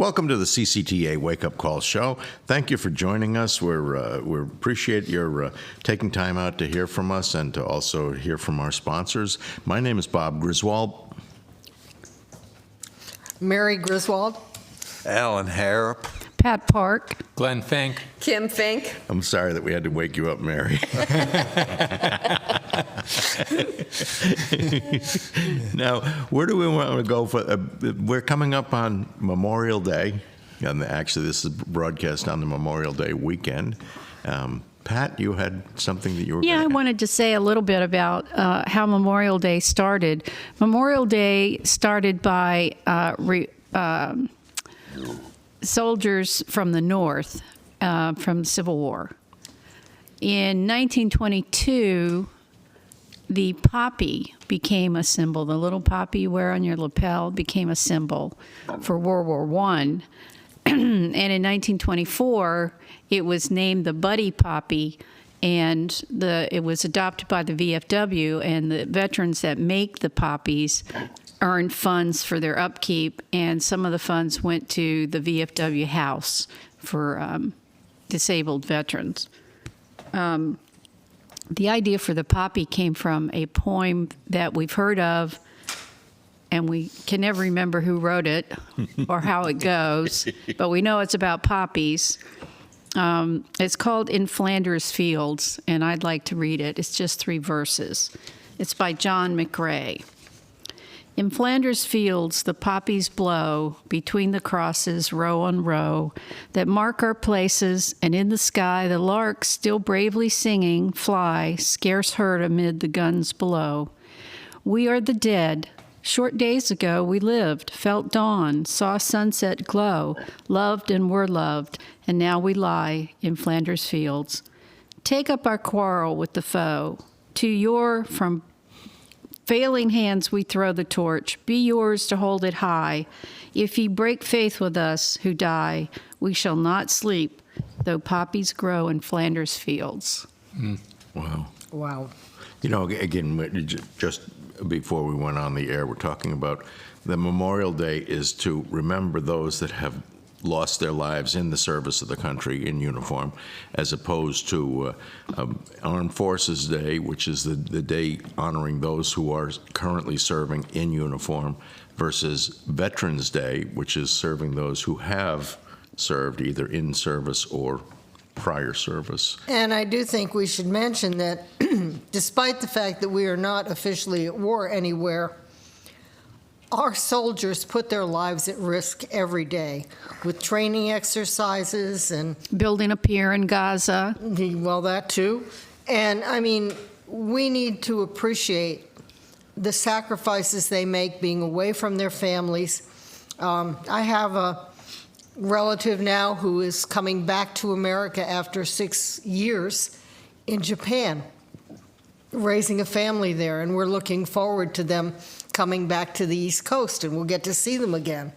Welcome to the CCTA Wake Up Call Show. Thank you for joining us. We appreciate your taking time out to hear from us and to also hear from our sponsors. My name is Bob Griswold. Mary Griswold. Alan Harrop. Pat Park. Glenn Fink. Kim Fink. I'm sorry that we had to wake you up, Mary. Now, where do we want to go? We're coming up on Memorial Day, and actually this is broadcast on the Memorial Day weekend. Pat, you had something that you were I wanted to say a little bit about how Memorial Day started. Memorial Day started by soldiers from the North, from the Civil War. In 1922, the poppy became a symbol. The little poppy you wear on your lapel became a symbol for World War I. And in 1924, it was named the Buddy Poppy, and it was adopted by the VFW, and the veterans that make the poppies earned funds for their upkeep, and some of the funds went to the VFW house for disabled veterans. The idea for the poppy came from a poem that we've heard of, and we can never remember who wrote it or how it goes, but we know it's about poppies. It's called In Flanders Fields, and I'd like to read it. It's just 3 verses. It's by John McRae. In Flanders fields the poppies blow between the crosses row on row that mark our places, and in the sky the larks still bravely singing fly, scarce heard amid the guns below. We are the dead. Short days ago we lived, felt dawn, saw sunset glow, loved and were loved, and now we lie in Flanders fields. Take up our quarrel with the foe. To your from failing hands we throw the torch. Be yours to hold it high. If ye break faith with us who die, we shall not sleep, though poppies grow in Flanders fields. Wow. Wow. You know, again, just before we went on the air, we're talking about the Memorial Day is to remember those that have lost their lives in the service of the country in uniform, as opposed to Armed Forces Day, which is the day honoring those who are currently serving in uniform, versus Veterans Day, which is serving those who have served either in service or prior service. And I do think we should mention that despite the fact that we are not officially at war anywhere, our soldiers put their lives at risk every day with training exercises and Building a pier in Gaza. well, that too. And I mean, we need to appreciate the sacrifices they make being away from their families. I have a relative now who is coming back to America after 6 years in Japan, raising a family there, and we're looking forward to them coming back to the East Coast, and we'll get to see them again.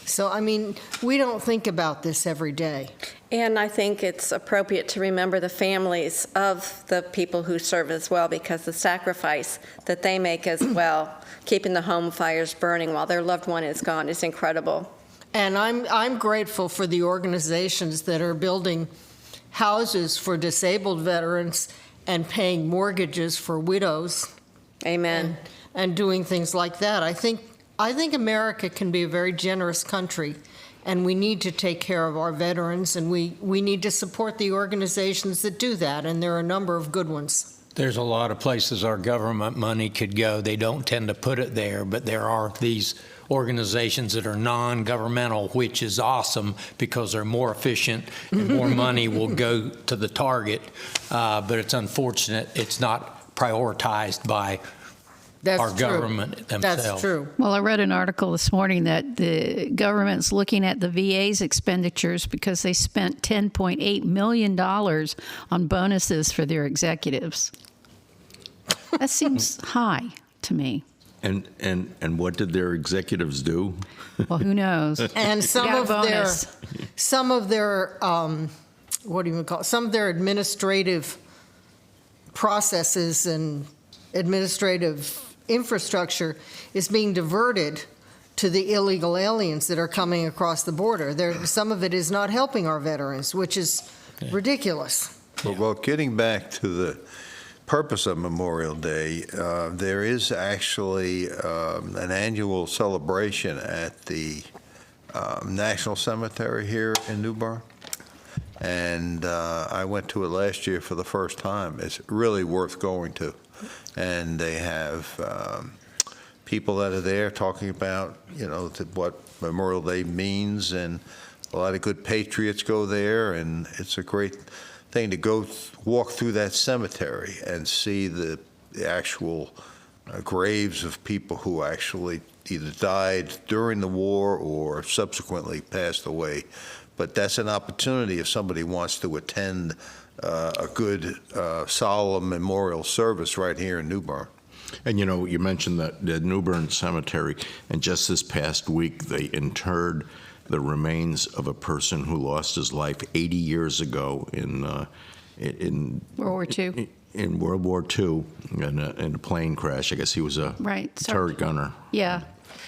So, I mean, we don't think about this every day. And I think it's appropriate to remember the families of the people who serve as well, because the sacrifice that they make as well, keeping the home fires burning while their loved one is gone, is incredible. And I'm grateful for the organizations that are building houses for disabled veterans and paying mortgages for widows. Amen. And doing things like that. I think America can be a very generous country, and we need to take care of our veterans, and we need to support the organizations that do that, and there are a number of good ones. There's a lot of places our government money could go. They don't tend to put it there, but there are these organizations that are non-governmental, which is awesome because they're more efficient and more money will go to the target. But it's unfortunate it's not prioritized by our government themselves. That's true. Well, I read an article this morning that the government's looking at the VA's expenditures because they spent $10.8 million on bonuses for their executives. That seems high to me. And what did their executives do? Well, who knows? And some of their administrative processes and administrative infrastructure is being diverted to the illegal aliens that are coming across the border. Some of it is not helping our veterans, which is ridiculous. Well, getting back to the purpose of Memorial Day, there is actually an annual celebration at the National Cemetery here in New Bern. And I went to it last year for the first time. It's really worth going to. And they have people that are there talking about, what Memorial Day means, and a lot of good patriots go there, and it's a great thing to go walk through that cemetery and see the actual graves of people who actually either died during the war or subsequently passed away. But that's an opportunity if somebody wants to attend a good solemn memorial service right here in New Bern. And you mentioned that the New Bern Cemetery, and just this past week they interred the remains of a person who lost his life 80 years ago in World War II. In World War II in a plane crash. I guess he was a turret gunner. Yeah.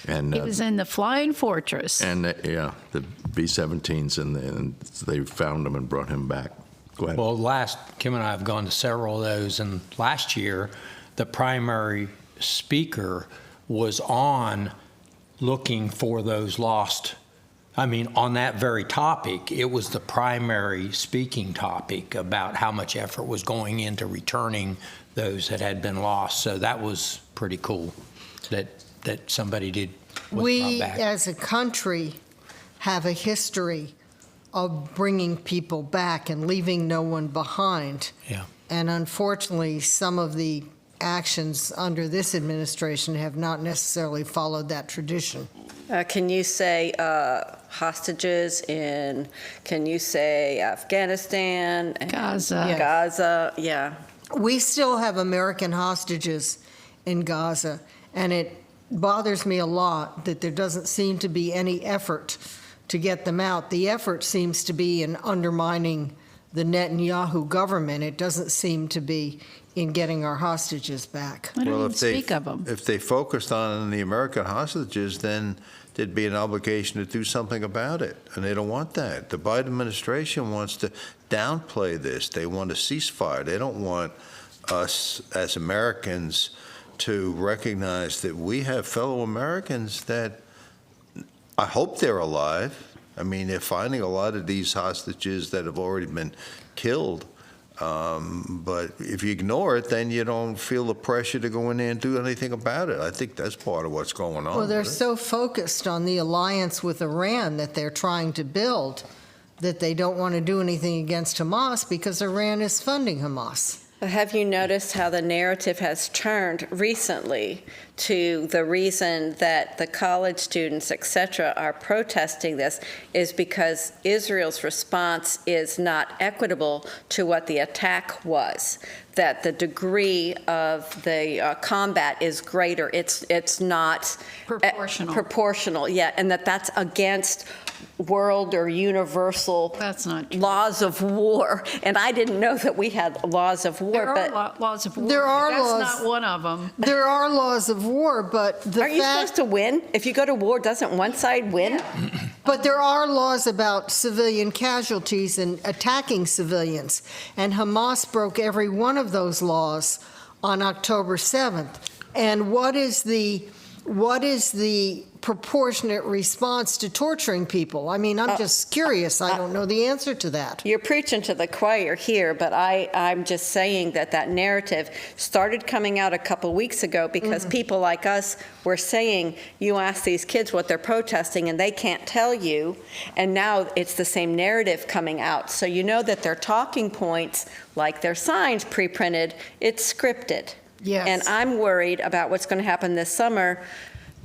And He was in the Flying Fortress. And the B-17s, and they found him and brought him back. Go ahead. Well, Kim and I have gone to several of those, and last year, the primary speaker was on looking for those lost. On that very topic, it was the primary speaking topic about how much effort was going into returning those that had been lost. So that was pretty cool that somebody was brought We, back. as a country, have a history of bringing people back and leaving no one behind. Yeah. And unfortunately, some of the actions under this administration have not necessarily followed that tradition. Can you say hostages can you say Afghanistan? Gaza. Gaza, yeah. We still have American hostages in Gaza, and it bothers me a lot that there doesn't seem to be any effort to get them out. The effort seems to be in undermining the Netanyahu government. It doesn't seem to be in getting our hostages back. I don't even if they speak of them. if they focused on the American hostages, then there'd be an obligation to do something about it, and they don't want that. The Biden administration wants to downplay this. They want a ceasefire. They don't want us as Americans to recognize that we have fellow Americans that I hope they're alive. They're finding a lot of these hostages that have already been killed. But if you ignore it, then you don't feel the pressure to go in there and do anything about it. I think that's part of what's going on. Well, they're with it. so focused on the alliance with Iran that they're trying to build that they don't want to do anything against Hamas because Iran is funding Hamas. Have you noticed how the narrative has turned recently to the reason that the college students, et cetera, are protesting this is because Israel's response is not equitable to what the attack was, that the degree of the combat is greater. It's not proportional, yeah, and that's against world or universal That's not true. laws of war. And I didn't know that we had laws of war. There but are laws of war. There are That's laws. not one of them. There are laws of war, but aren't you supposed to win? If you go to war, doesn't one side win? But there are laws about civilian casualties and attacking civilians, and Hamas broke every one of those laws on October 7th. And what is the proportionate response to torturing people? I'm just curious. I don't know the answer to that. You're preaching to the choir here, but I'm just saying that narrative started coming out a couple weeks ago because people like us were saying, you ask these kids what they're protesting and they can't tell you, and now it's the same narrative coming out. So you know that their talking points, like their signs pre-printed, it's scripted. Yes. And I'm worried about what's going to happen this summer,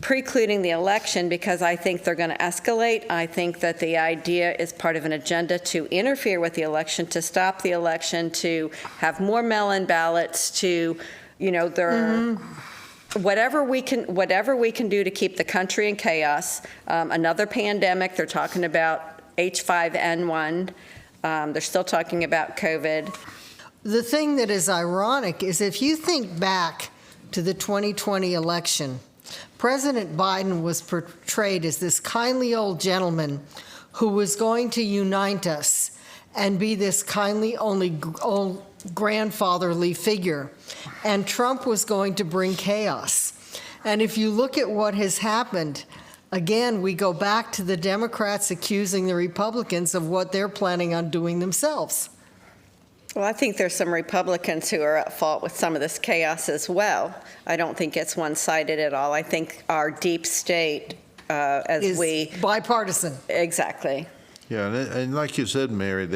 precluding the election, because I think they're going to escalate. I think that the idea is part of an agenda to interfere with the election, to stop the election, to have more mail-in ballots, to, whatever we can do to keep the country in chaos. Another pandemic, they're talking about H5N1. They're still talking about COVID. The thing that is ironic is if you think back to the 2020 election, President Biden was portrayed as this kindly old gentleman who was going to unite us and be this kindly old grandfatherly figure. And Trump was going to bring chaos. And if you look at what has happened, again, we go back to the Democrats accusing the Republicans of what they're planning on doing themselves. Well, I think there's some Republicans who are at fault with some of this chaos as well. I don't think it's one-sided at all. I think our deep state, Is bipartisan. Exactly. Yeah, and like you said, Mary,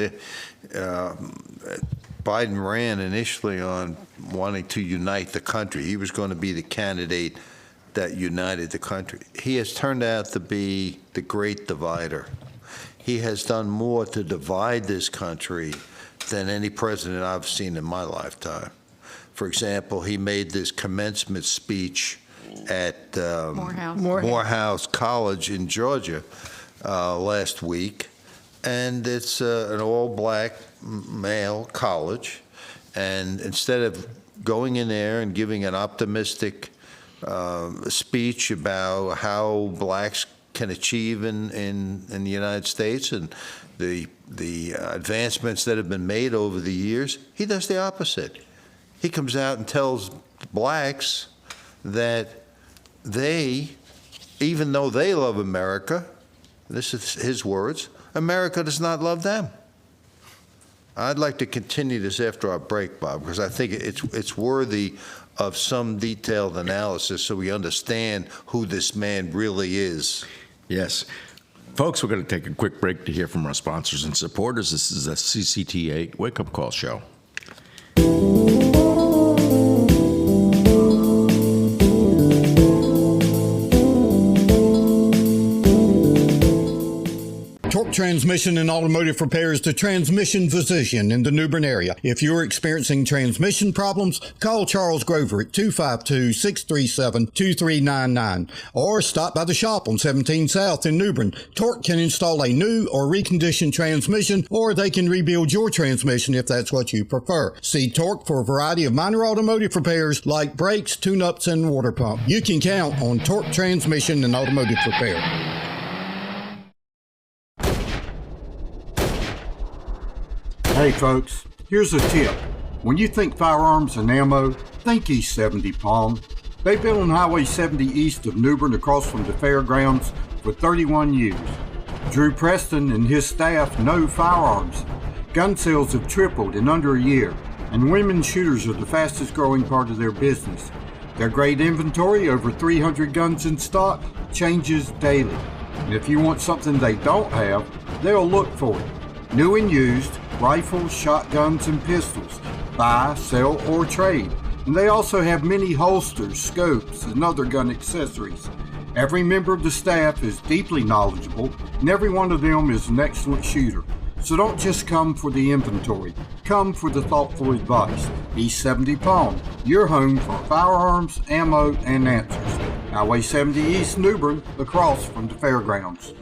Biden ran initially on wanting to unite the country. He was going to be the candidate that united the country. He has turned out to be the great divider. He has done more to divide this country than any president I've seen in my lifetime. For example, he made this commencement speech at Morehouse College in Georgia last week, and it's an all-black male college, and instead of going in there and giving an optimistic speech about how blacks can achieve in the United States and the advancements that have been made over the years, he does the opposite. He comes out and tells blacks that they, even though they love America, this is his words, America does not love them. I'd like to continue this after our break, Bob, because I think it's worthy of some detailed analysis so we understand who this man really is. Yes. Folks, we're going to take a quick break to hear from our sponsors and supporters. This is a CCTA Wake Up Call show. Torque Transmission and Automotive Repair is the transmission physician in the New Bern area. If you're experiencing transmission problems, call Charles Grover at 252-637-2399 or stop by the shop on 17 South in New Bern. Torque can install a new or reconditioned transmission, or they can rebuild your transmission if that's what you prefer. See Torque for a variety of minor automotive repairs like brakes, tune-ups, and water pump. You can count on Torque Transmission and Automotive Repair. Hey folks, here's a tip. When you think firearms and ammo, think East 70 Palm. They've been on Highway 70 east of New Bern across from the fairgrounds for 31 years. Drew Preston and his staff know firearms. Gun sales have tripled in under a year, and women shooters are the fastest growing part of their business. Their great inventory, over 300 guns in stock, changes daily. And if you want something they don't have, they'll look for it. New and used, rifles, shotguns, and pistols. Buy, sell, or trade. And they also have many holsters, scopes, and other gun accessories. Every member of the staff is deeply knowledgeable, and every one of them is an excellent shooter. So don't just come for the inventory. Come for the thoughtful advice. East 70 Palm, your home for firearms, ammo, and answers. Highway 70 East New Bern, across from the fairgrounds.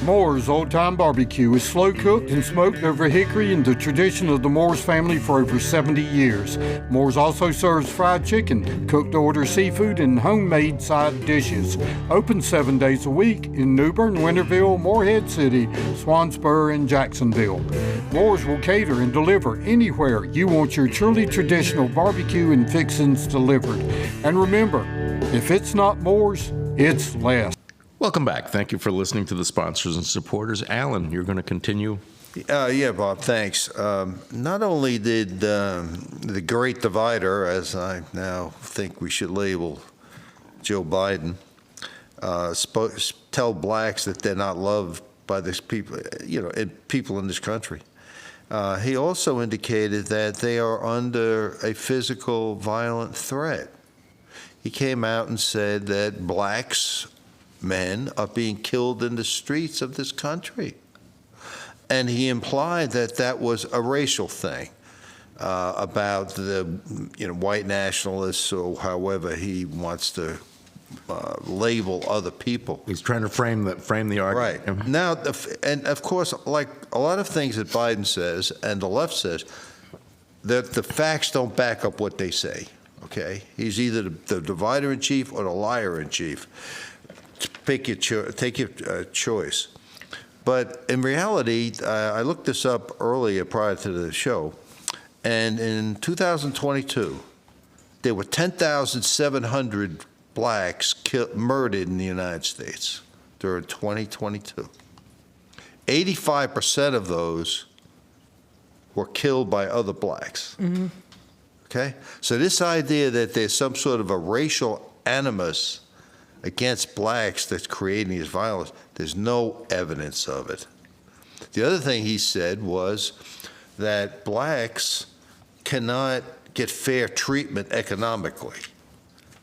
Moore's Old Time Barbecue is slow cooked and smoked over hickory in the tradition of the Moore's family for over 70 years. Moore's also serves fried chicken, cooked to order seafood, and homemade side dishes. Open 7 days a week in New Bern, Winterville, Morehead City, Swansboro, and Jacksonville. Moore's will cater and deliver anywhere you want your truly traditional barbecue and fixings delivered. And remember, if it's not Moore's, it's less. Welcome back. Thank you for listening to the sponsors and supporters. Alan, you're going to continue. Yeah, Bob, thanks. Not only did the great divider, as I now think we should label Joe Biden, tell blacks that they're not loved by this people, people in this country. He also indicated that they are under a physical violent threat. He came out and said that blacks, men, are being killed in the streets of this country. And he implied that that was a racial thing about the white nationalists, or however he wants to label other people. He's trying to frame the argument. Right. Now, and of course, like a lot of things that Biden says and the left says, that the facts don't back up what they say. okay? He's either the divider in chief or the liar in chief. Take your choice. But in reality, I looked this up earlier prior to the show, and in 2022, there were 10,700 blacks murdered in the United States during 2022. 85% of those were killed by other blacks. Mm-hmm. Okay? So this idea that there's some sort of a racial animus against blacks that's creating this violence, there's no evidence of it. The other thing he said was that blacks cannot get fair treatment economically.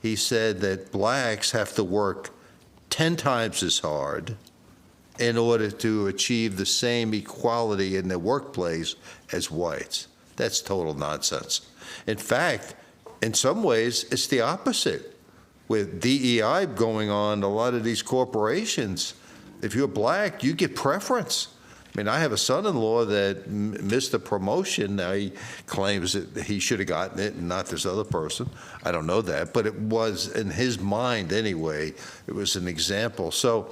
He said that blacks have to work 10 times as hard in order to achieve the same equality in the workplace as whites. That's total nonsense. In fact, in some ways, it's the opposite. With DEI going on, a lot of these corporations, if you're black, you get preference. I mean, I have a son-in-law that missed a promotion. Now he claims that he should have gotten it and not this other person. I don't know that, but it was in his mind anyway. It was an example. So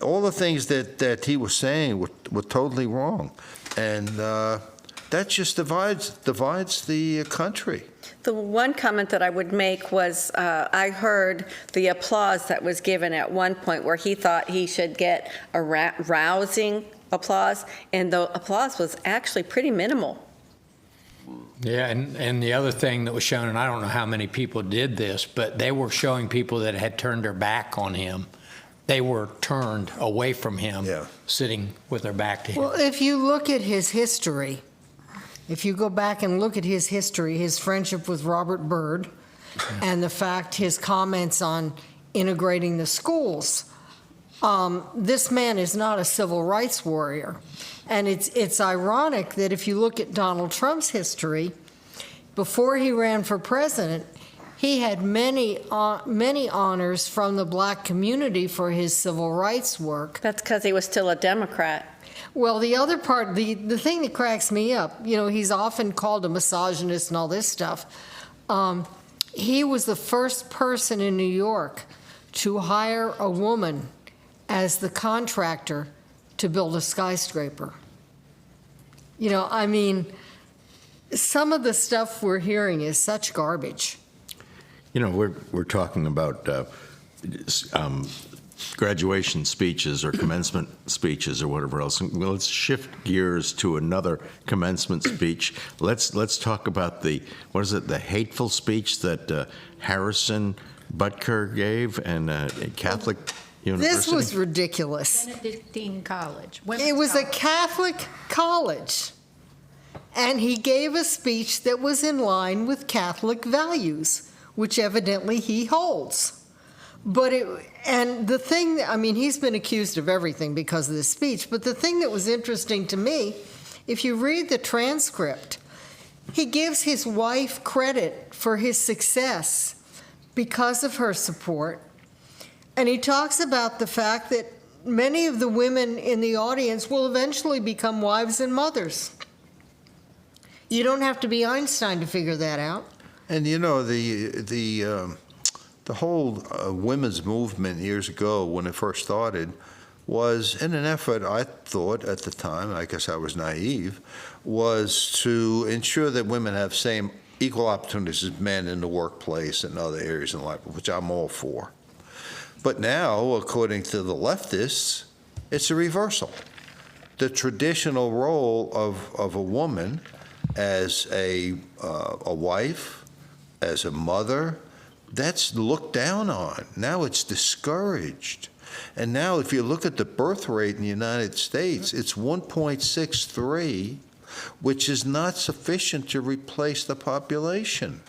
all the things that he was saying were totally wrong, and that just divides the country. The one comment that I would make was I heard the applause that was given at one point where he thought he should get a rousing applause, and the applause was actually pretty minimal. Yeah, and the other thing that was shown, and I don't know how many people did this, but they were showing people that had turned their back on him. They were turned away from him, sitting with their back to him. Well, if you look at his history, if you go back and look at his history, his friendship with Robert Byrd, and the fact his comments on integrating the schools, this man is not a civil rights warrior. And it's ironic that if you look at Donald Trump's history, before he ran for president, he had many honors from the black community for his civil rights work. That's because he was still a Democrat. Well, the other part, the thing that cracks me up, you know, he's often called a misogynist and all this stuff. He was the first person in New York to hire a woman as the contractor to build a skyscraper. You know, I mean, some of the stuff we're hearing is such garbage. You know, we're talking about graduation speeches or commencement speeches or whatever else. Well, let's shift gears to another commencement speech. Let's talk about the hateful speech that Harrison Butker gave and Catholic University. This was ridiculous. Benedictine College. It was a Catholic college, and he gave a speech that was in line with Catholic values, which evidently he holds. And the thing, I mean, he's been accused of everything because of this speech, but the thing that was interesting to me, if you read the transcript, he gives his wife credit for his success because of her support. And he talks about the fact that many of the women in the audience will eventually become wives and mothers. You don't have to be Einstein to figure that out. And you know, the whole women's movement years ago, when it first started, was in an effort, I thought at the time, I guess I was naive, was to ensure that women have same equal opportunities as men in the workplace and other areas in life, which I'm all for. But now, according to the leftists, it's a reversal. The traditional role of a woman as a wife, as a mother, that's looked down on. Now it's discouraged. And now if you look at the birth rate in the United States, it's 1.63, which is not sufficient to replace the population.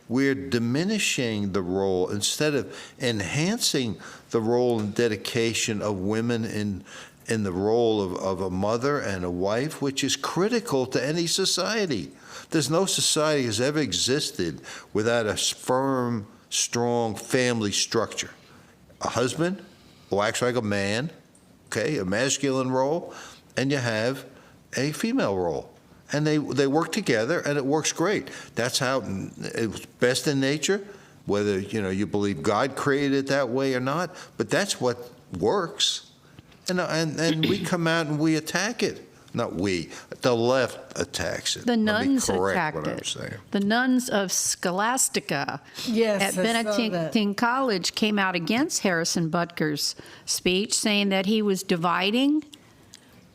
We're diminishing the role instead of enhancing the role and dedication of women in the role of a mother and a wife, which is critical to any society. There's no society has ever existed without a firm, strong family structure. A husband, who acts like a man, okay, a masculine role, and you have a female role. and they work together, and it works great. That's how it's best in nature, whether you believe God created it that way or not. But that's what works, and we come out and we attack it. Not we, the left attacks it. The nuns Let me correct attacked what I'm it. saying. The nuns of Scholastica Yes, at I saw Benedictine College came out against Harrison Butker's speech, saying that he was dividing,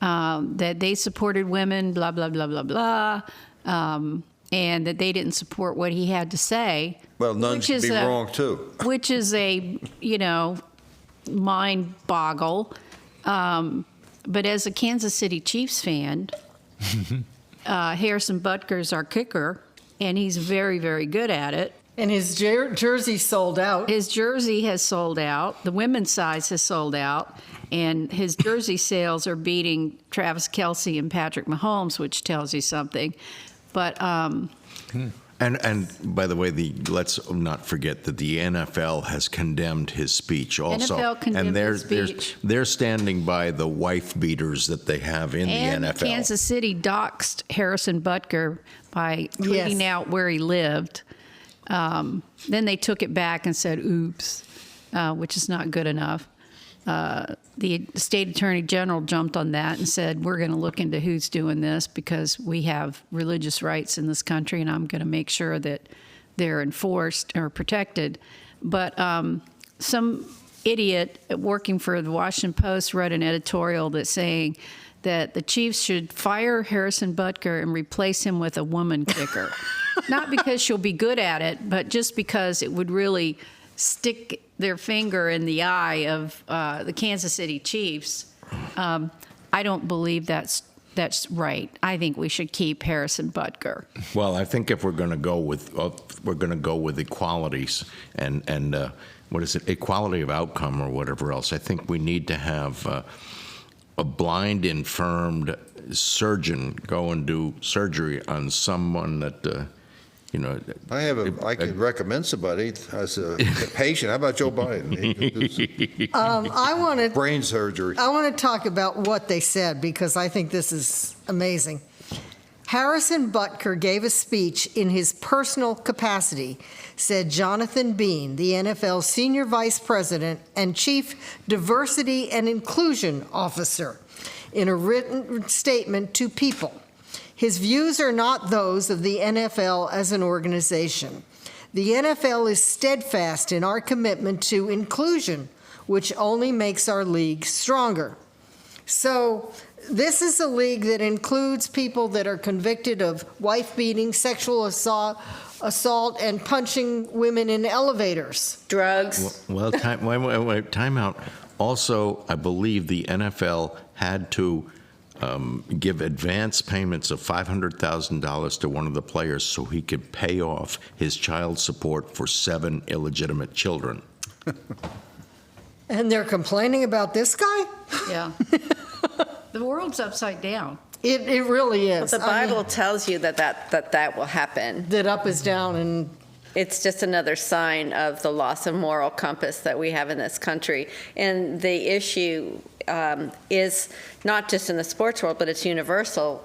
that they supported women, blah, blah, blah, blah, blah, and that they didn't support what he had to say. Well, nuns can be wrong too. Which is a, mind boggle. But as a Kansas City Chiefs fan, Harrison Butker's our kicker, and he's very, very good at it. And his jersey sold out. His jersey has sold out. The women's size has sold out. And his jersey sales are beating Travis Kelce and Patrick Mahomes, which tells you something. But And by the way, let's not forget that the NFL has condemned his speech also. NFL condemned and his speech. They're standing by the wife beaters that they have in and the NFL. Kansas City doxed Harrison Butker by tweeting out where he lived. Then they took it back and said, oops, which is not good enough. The state attorney general jumped on that and said, we're going to look into who's doing this because we have religious rights in this country, and I'm going to make sure that they're enforced or protected. But some idiot working for the Washington Post wrote an editorial that's saying that the Chiefs should fire Harrison Butker and replace him with a woman kicker. Not because she'll be good at it, but just because it would really stick their finger in the eye of the Kansas City Chiefs. I don't believe that's right. I think we should keep Harrison Butker. Well, I think if we're going to go with equalities and what is it, equality of outcome or whatever else, I think we need to have a blind, infirmed surgeon go and do surgery on someone that. I could recommend somebody as a patient. How about Joe Biden? He could do some brain surgery. I want to talk about what they said because I think this is amazing. Harrison Butker gave a speech in his personal capacity, said Jonathan Bean, the NFL's senior vice president and chief diversity and inclusion officer, in a written statement to People. His views are not those of the NFL as an organization. The NFL is steadfast in our commitment to inclusion, which only makes our league stronger. So this is a league that includes people that are convicted of wife-beating, sexual assault, and punching women in elevators. Drugs. Well, time out. Also, I believe the NFL had to give advance payments of $500,000 to one of the players so he could pay off his child support for 7 illegitimate children. And they're complaining about this guy? Yeah. The world's upside down. It really is. The Bible tells you that will happen. That up is down, and It's just another sign of the loss of moral compass that we have in this country. And the issue is not just in the sports world, but it's universal.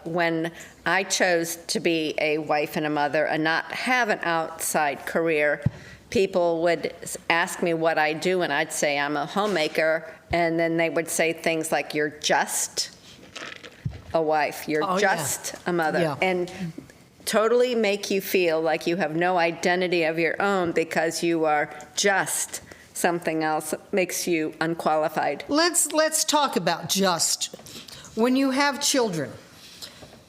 When I chose to be a wife and a mother and not have an outside career, people would ask me what I do, and I'd say I'm a homemaker, and then they would say things like, you're just a wife, you're just a mother. Yeah. And totally make you feel like you have no identity of your own because you are just something else, makes you unqualified. let's talk about just. When you have children,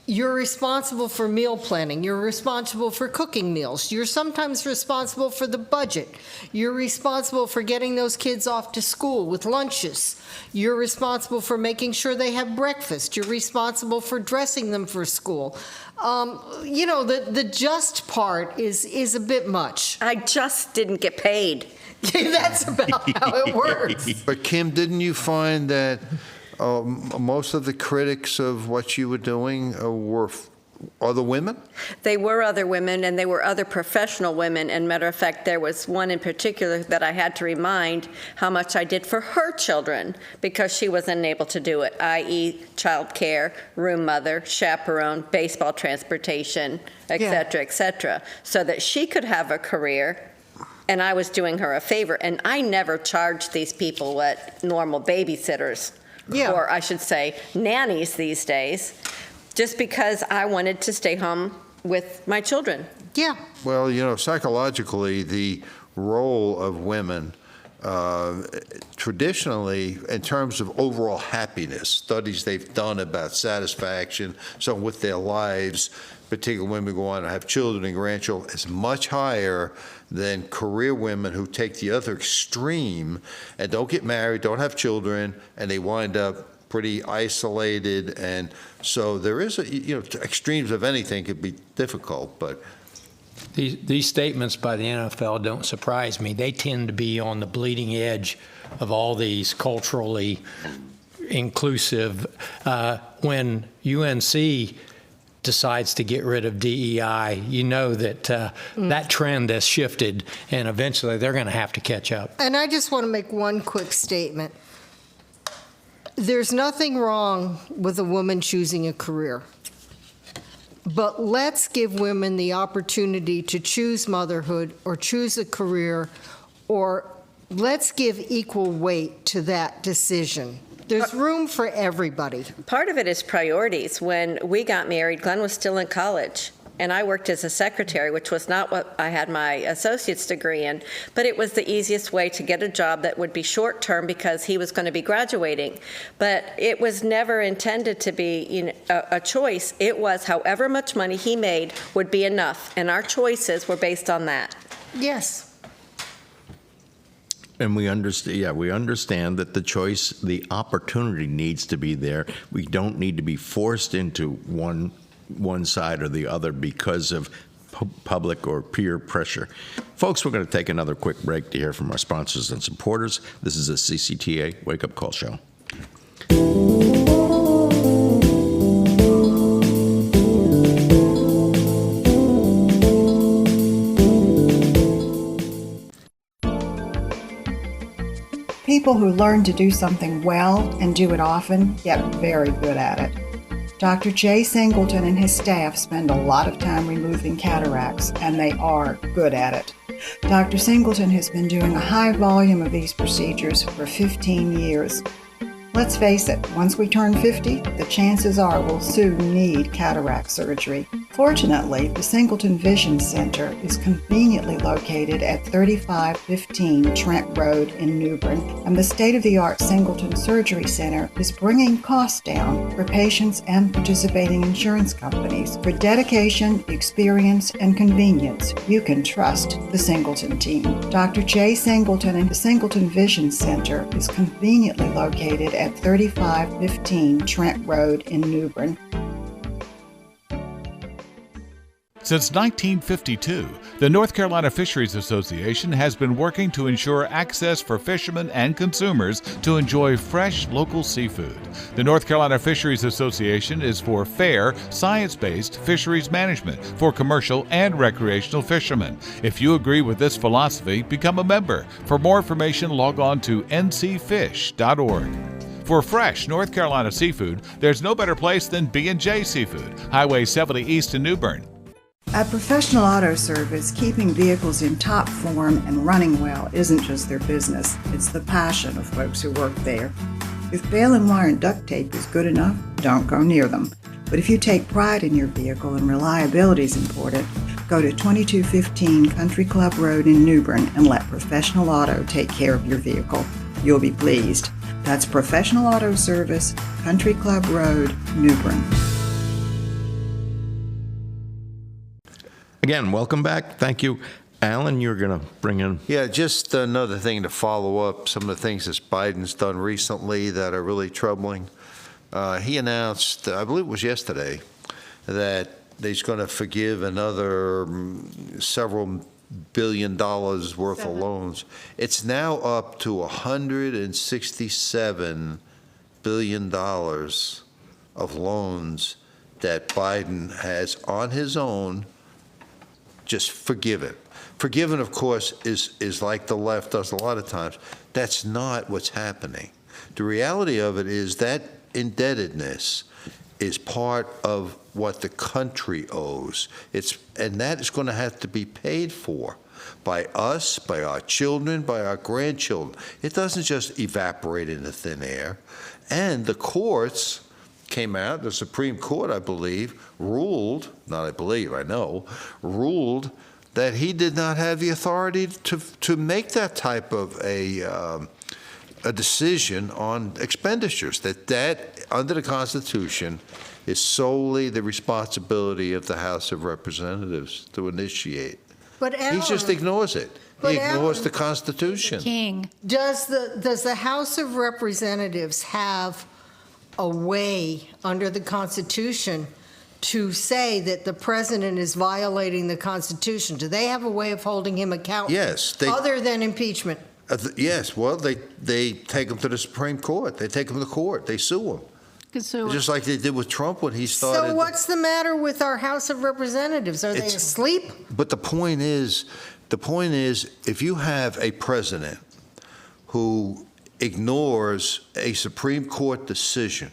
you're responsible for meal planning. You're responsible for cooking meals. You're sometimes responsible for the budget. You're responsible for getting those kids off to school with lunches. You're responsible for making sure they have breakfast. You're responsible for dressing them for school. The just part is a bit much. I just didn't get paid. That's about how it works. But Kim, didn't you find that most of the critics of what you were doing other women? They were other women, and they were other professional women. And matter of fact, there was one in particular that I had to remind how much I did for her children because she was unable to do it, i.e. child care, room mother, chaperone, baseball transportation, et cetera, so that she could have a career. And I was doing her a favor. And I never charged these people what normal babysitters, or I should say nannies these days, just because I wanted to stay home with my children. Yeah. Well, you know, psychologically, the role of women traditionally, in terms of overall happiness, studies they've done about satisfaction, so with their lives, particularly women go on to have children and grandchildren, is much higher than career women who take the other extreme and don't get married, don't have children, and they wind up pretty isolated. And so there is extremes of anything could be difficult, but These statements by the NFL don't surprise me. They tend to be on the bleeding edge of all these culturally inclusive. When UNC decides to get rid of DEI, you know that that trend has shifted, and eventually they're going to have to catch up. And I just want to make one quick statement. There's nothing wrong with a woman choosing a career. But let's give women the opportunity to choose motherhood or choose a career, or let's give equal weight to that decision. There's room for everybody. Part of it is priorities. When we got married, Glenn was still in college, and I worked as a secretary, which was not what I had my associate's degree in, but it was the easiest way to get a job that would be short-term because he was going to be graduating. But it was never intended to be a choice. It was however much money he made would be enough, and our choices were based on that. Yes. And we understand that the choice, the opportunity needs to be there. We don't need to be forced into one side or the other because of public or peer pressure. Folks, we're going to take another quick break to hear from our sponsors and supporters. This is a CCTA Wake Up Call Show. People who learn to do something well and do it often get very good at it. Dr. Jay Singleton and his staff spend a lot of time removing cataracts, and they are good at it. Dr. Singleton has been doing a high volume of these procedures for 15 years. Let's face it, once we turn 50, the chances are we'll soon need cataract surgery. Fortunately, the Singleton Vision Center is conveniently located at 3515 Trent Road in New Bern, and the state-of-the-art Singleton Surgery Center is bringing costs down for patients and participating insurance companies. For dedication, experience, and convenience, you can trust the Singleton team. Dr. Jay Singleton and the Singleton Vision Center is conveniently located at 3515 Trent Road in New Bern. Since 1952, the North Carolina Fisheries Association has been working to ensure access for fishermen and consumers to enjoy fresh local seafood. The North Carolina Fisheries Association is for fair, science-based fisheries management for commercial and recreational fishermen. If you agree with this philosophy, become a member. For more information, log on to ncfish.org. For fresh North Carolina seafood, there's no better place than B&J Seafood, Highway 70 East in New Bern. At Professional Auto Service, keeping vehicles in top form and running well isn't just their business, it's the passion of folks who work there. If baling wire and duct tape is good enough, don't go near them. But if you take pride in your vehicle and reliability is important, go to 2215 Country Club Road in New Bern and let Professional Auto take care of your vehicle. You'll be pleased. That's Professional Auto Service, Country Club Road, New Bern. Again, welcome back. Thank you. Alan, you're going to bring in. Yeah, just another thing to follow up some of the things that Biden's done recently that are really troubling. He announced, I believe it was yesterday, that he's going to forgive another several billion dollars worth of loans. It's now up to $167 billion of loans that Biden has on his own just forgiven. Forgiven, of course, is like the left does a lot of times. That's not what's happening. The reality of it is that indebtedness is part of what the country owes. And that is going to have to be paid for by us, by our children, by our grandchildren. It doesn't just evaporate into thin air. And the courts came out, the Supreme Court, I believe, ruled, not I believe, I know, ruled that he did not have the authority to make that type of a decision on expenditures, that under the Constitution is solely the responsibility of the House of Representatives to initiate. But He just ignores it. He ignores the Constitution. King. Does the House of Representatives have a way under the Constitution to say that the president is violating the Constitution? Do they have a way of holding him accountable? Yes. Other than impeachment? Yes, well, they take him to the Supreme Court. They take him to court. They sue him. Just like they did with Trump when he started. So what's the matter with our House of Representatives? Are they asleep? But the point is, if you have a president who ignores a Supreme Court decision,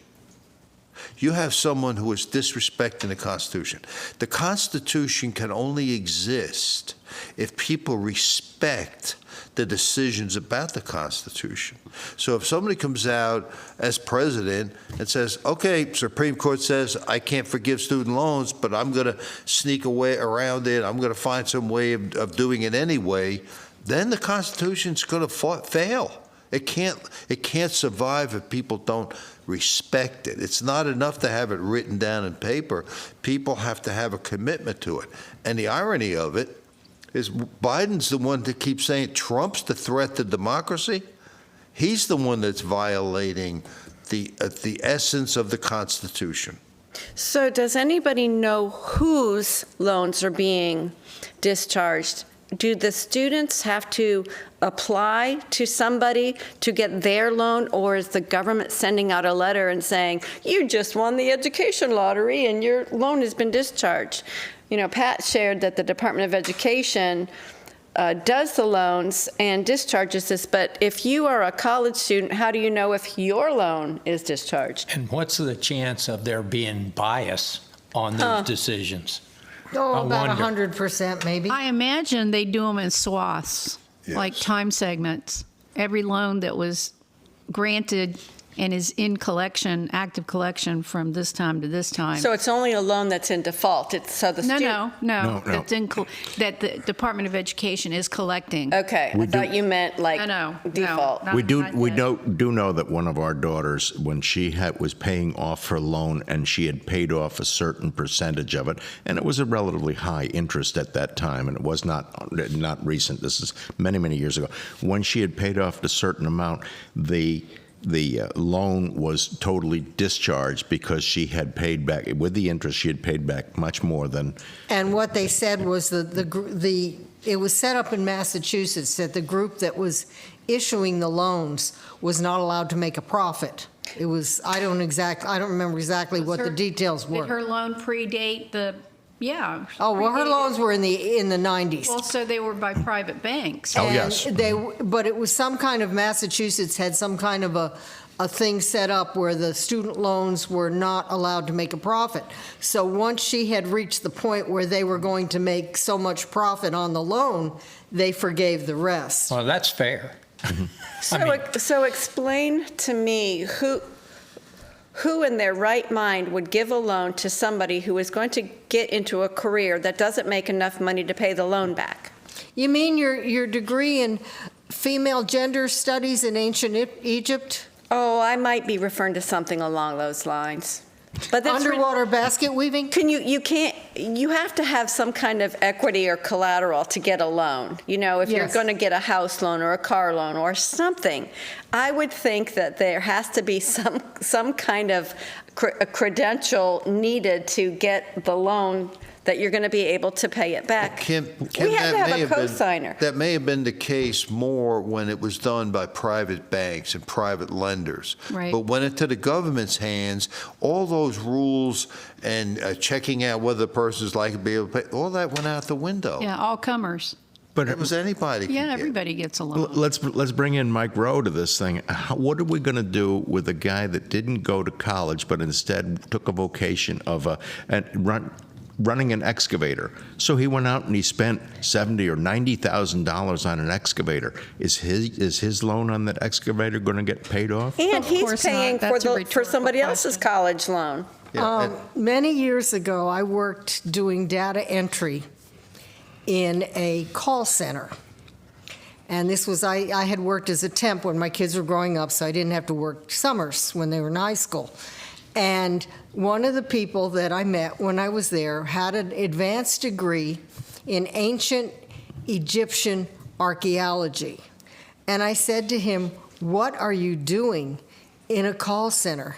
you have someone who is disrespecting the Constitution. The Constitution can only exist if people respect the decisions about the Constitution. So if somebody comes out as president and says, okay, Supreme Court says I can't forgive student loans, but I'm going to sneak away around it, I'm going to find some way of doing it anyway, then the Constitution's going to fail. It can't survive if people don't respect it. It's not enough to have it written down in paper. People have to have a commitment to it. And the irony of it is Biden's the one that keeps saying Trump's the threat to democracy. He's the one that's violating the essence of the Constitution. So does anybody know whose loans are being discharged? Do the students have to apply to somebody to get their loan, or is the government sending out a letter and saying, you just won the education lottery and your loan has been discharged? You know, Pat shared that the Department of Education does the loans and discharges this, but if you are a college student, how do you know if your loan is discharged? And what's the chance of there being bias on those decisions? Oh, about wonder. 100% maybe. I imagine they do them in swaths, like Yes. time segments. Every loan that was granted and is in collection, active collection from this time to this time. So it's only a loan that's in default. It's so the student. No, no. That's that the Department of Education is collecting. Okay, I thought you meant like No, default. no. We do Not do know that one of our daughters, when she was paying off her loan, and she had paid off a certain percentage of it, and it was a relatively high interest at that time, and it was not recent. This is many years ago. When she had paid off a certain amount, the loan was totally discharged because she had paid back, with the interest, she had paid back much more than. And what they said was it was set up in Massachusetts that the group that was issuing the loans was not allowed to make a profit. It was, I don't remember exactly what the details were. Did her loan predate the? Yeah. Oh, well, her predated- loans were in the 90s. Well, so they were by private banks. Oh, And yes. but it was some kind of, Massachusetts had some kind of a thing set up where the student loans were not allowed to make a profit. So once she had reached the point where they were going to make so much profit on the loan, they forgave the rest. Well, that's fair. So explain to me who in their right mind would give a loan to somebody who is going to get into a career that doesn't make enough money to pay the loan back? You mean your degree in female gender studies in ancient Egypt? Oh, I might be referring to something along those lines. But that's Underwater basket weaving? you have to have some kind of equity or collateral to get a loan. You know, if you're Yes. going to get a house loan or a car loan or something, I would think that there has to be some kind of credential needed to get the loan that you're going to be able to pay it back. Kim, We had to that have may a been- cosigner. That may have been the case more when it was done by private banks and private lenders. Right. But when into the government's hands, all those rules and checking out whether the person's likely to be able to pay, all that went out the window. Yeah, all comers. But It was anybody could Yeah, get. everybody gets a loan. let's bring in Mike Rowe to this thing. What are we going to do with a guy that didn't go to college but instead took a vocation of running an excavator? So he went out and he spent $70,000 or $90,000 on an excavator. Is his loan on that excavator going to get paid off? And Of he's course not. paying That's a for rhetorical somebody else's question. college loan. Yeah, and- Many years ago, I worked doing data entry in a call center. And this was, I had worked as a temp when my kids were growing up, so I didn't have to work summers when they were in high school. And one of the people that I met when I was there had an advanced degree in ancient Egyptian archaeology. And I said to him, "What are you doing in a call center?"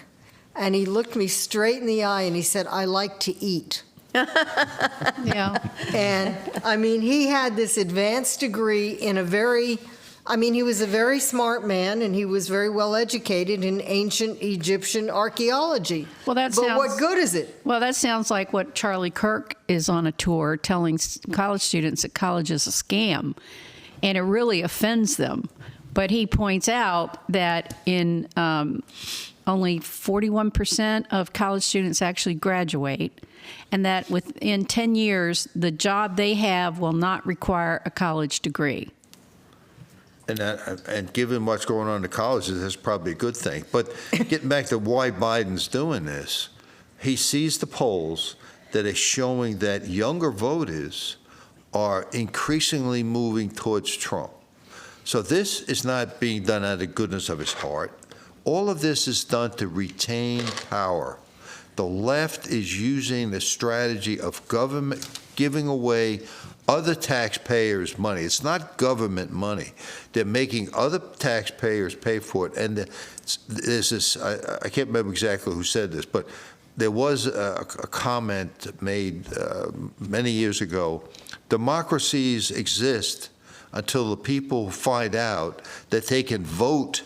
And he looked me straight in the eye and he said, "I like to eat." Yeah. And, I mean, he had this advanced degree in he was a very smart man, and he was very well educated in ancient Egyptian archaeology. Well, that But what sounds- good is it? Well, that sounds like what Charlie Kirk is on a tour telling college students that college is a scam, and it really offends them. But he points out that in only 41% of college students actually graduate, and that within 10 years, the job they have will not require a college degree. And given what's going on in the colleges, that's probably a good thing. But getting back to why Biden's doing this, he sees the polls that are showing that younger voters are increasingly moving towards Trump. So this is not being done out of the goodness of his heart. All of this is done to retain power. The left is using the strategy of government giving away other taxpayers' money. It's not government money. They're making other taxpayers pay for it. And there's this, I can't remember exactly who said this, but there was a comment made many years ago. Democracies exist until the people find out that they can vote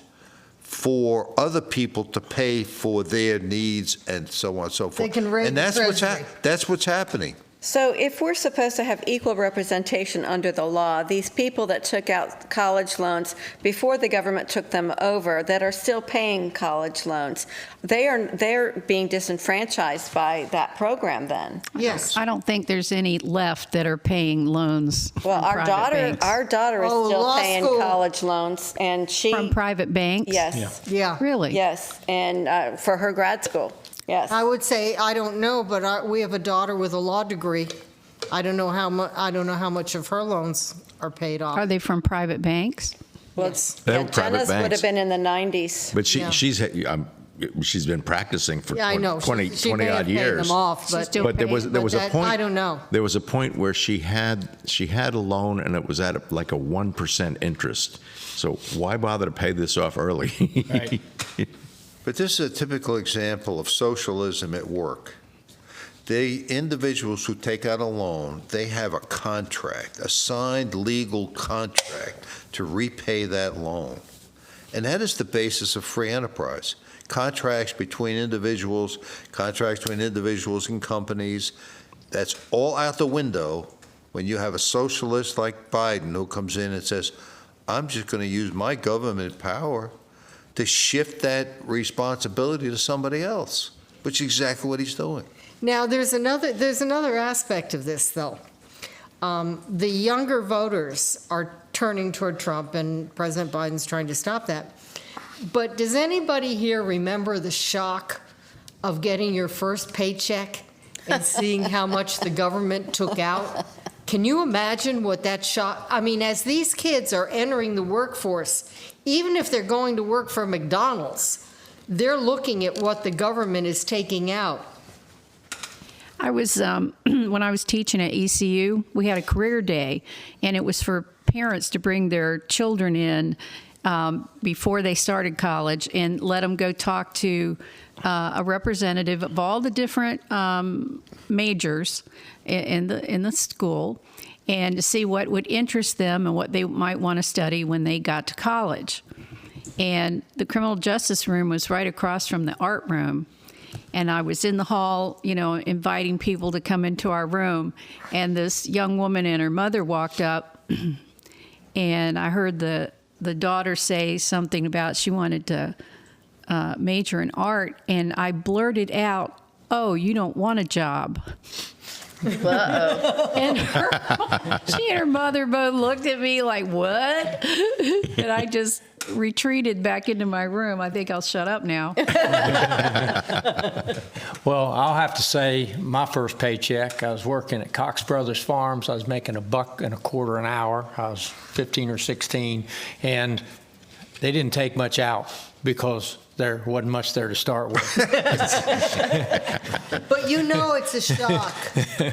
for other people to pay for their needs and so on and so forth. They can raid and the that's what's happening. So if we're supposed to have equal representation under the law, these people that took out college loans before the government took them over, that are still paying college loans, they're being disenfranchised by that program then. Yes. I don't think there's any left that are paying loans Well, from our private daughter, banks. our daughter is Oh, still law paying school. college loans, and she, From private banks? yes, Yeah. Really? yes, and for her grad school, yes. I would say, I don't know, but we have a daughter with a law degree. I don't know how much of her loans are paid off. Are they from private banks? Well, Yes. They're yeah, private Jenna's would banks. have been in the 90s. But Yeah. she's been practicing for Yeah, I know. 20 She may odd have paid years. them off, She's but still But there was a that- point. I don't know. There was a point where she had a loan and it was at like a 1% interest. So why bother to pay this off early? Right. But this is a typical example of socialism at work. The individuals who take out a loan, they have a contract, a signed legal contract to repay that loan. And that is the basis of free enterprise. Contracts between individuals and companies, that's all out the window when you have a socialist like Biden who comes in and says, I'm just going to use my government power to shift that responsibility to somebody else, which is exactly what he's doing. Now, there's another aspect of this, though. The younger voters are turning toward Trump, and President Biden's trying to stop that. But does anybody here remember the shock of getting your first paycheck and seeing how much the government took out? Can you imagine what that shock? I mean, as these kids are entering the workforce, even if they're going to work for McDonald's, they're looking at what the government is taking out. I was, when I was teaching at ECU, we had a career day, and it was for parents to bring their children in before they started college and let them go talk to a representative of all the different majors in the school, and to see what would interest them and what they might want to study when they got to college. And the criminal justice room was right across from the art room. And I was in the hall, inviting people to come into our room. And this young woman and her mother walked up, and I heard the daughter say something about she wanted to major in art. And I blurted out, "Oh, you don't want a job." Uh-oh. And she and her mother both looked at me like, "What?" And I just retreated back into my room. I think I'll shut up now. Well, I'll have to say, my first paycheck, I was working at Cox Brothers Farms. I was making $1.25 an hour. I was 15 or 16, and they didn't take much out because there wasn't much there to start with. But it's a shock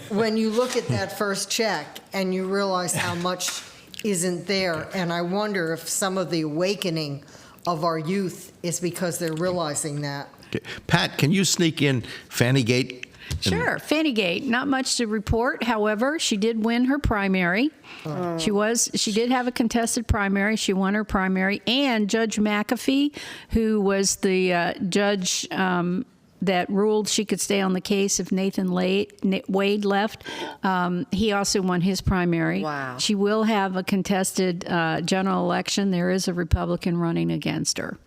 when you look at that first check and you realize how much isn't there. And I wonder if some of the awakening of our youth is because they're realizing that. Okay. Pat, can you sneak in Fanny Gate? Sure. Fanny Gate, not much to report. However, she did win her primary. She did have a contested primary. She won her primary. And Judge McAfee, who was the judge that ruled she could stay on the case if Nathan Wade left, he also won his primary. Wow. She will have a contested general election. There is a Republican running against her.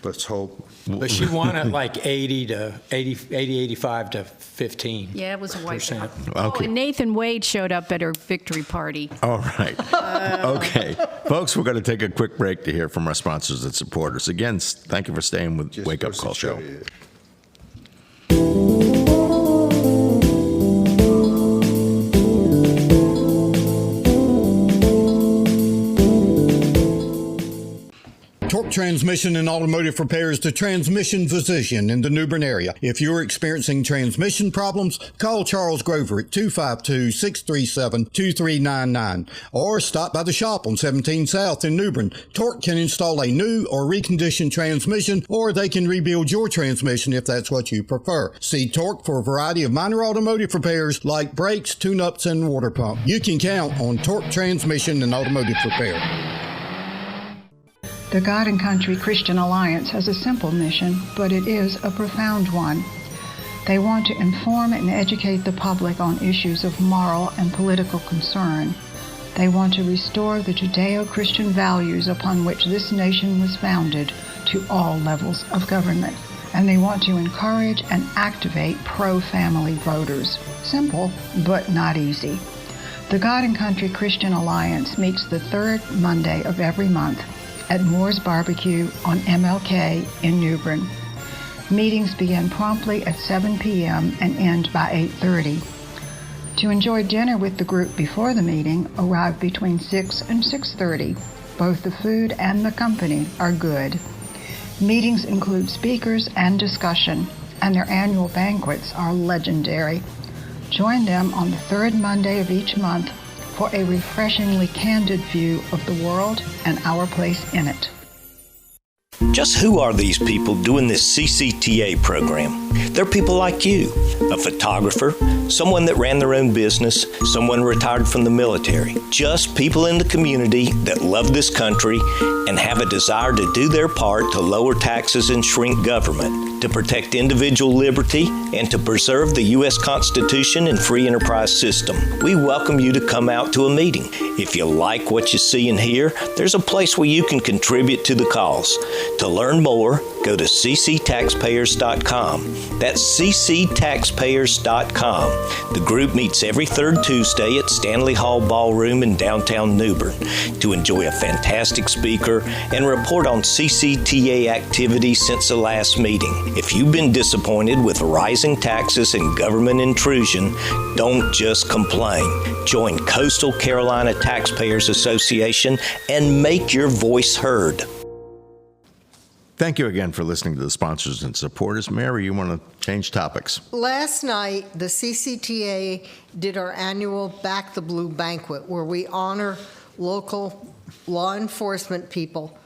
Let's hope. But she won at like 85 to 15. Yeah, it was a white percent. Oh, Okay. and Nathan Wade showed up at her victory party. All right. Okay. Folks, we're going to take a quick break to hear from our sponsors and supporters. Again, thank you for staying with Just Wake Up goes to Call show Show. you. Torque Transmission and Automotive Repair is the transmission physician in the New Bern area. If you're experiencing transmission problems, call Charles Grover at 252-637-2399 or stop by the shop on 17 South in New Bern. Torque can install a new or reconditioned transmission, or they can rebuild your transmission if that's what you prefer. See Torque for a variety of minor automotive repairs like brakes, tune-ups, and water pump. You can count on Torque Transmission and Automotive Repair. The God and Country Christian Alliance has a simple mission, but it is a profound one. They want to inform and educate the public on issues of moral and political concern. They want to restore the Judeo-Christian values upon which this nation was founded to all levels of government. And they want to encourage and activate pro-family voters. Simple, but not easy. The God and Country Christian Alliance meets the third Monday of every month at Moore's Barbecue on MLK in New Bern. Meetings begin promptly at 7 p.m. and end by 8:30. To enjoy dinner with the group before the meeting, arrive between 6 and 6:30. Both the food and the company are good. Meetings include speakers and discussion, and their annual banquets are legendary. Join them on the third Monday of each month for a refreshingly candid view of the world and our place in it. Just who are these people doing this CCTA program? They're people like you, a photographer, someone that ran their own business, someone retired from the military, just people in the community that love this country and have a desire to do their part to lower taxes and shrink government, to protect individual liberty, and to preserve the U.S. Constitution and free enterprise system. We welcome you to come out to a meeting. If you like what you see and hear, there's a place where you can contribute to the cause. To learn more, go to cctaxpayers.com. That's cctaxpayers.com. The group meets every third Tuesday at Stanley Hall Ballroom in downtown New Bern to enjoy a fantastic speaker and report on CCTA activities since the last meeting. If you've been disappointed with rising taxes and government intrusion, don't just complain. Join Coastal Carolina Taxpayers Association and make your voice heard. Thank you again for listening to the sponsors and supporters. Mary, you want to change topics? Last night, the CCTA did our annual Back the Blue banquet, where we honor local law enforcement people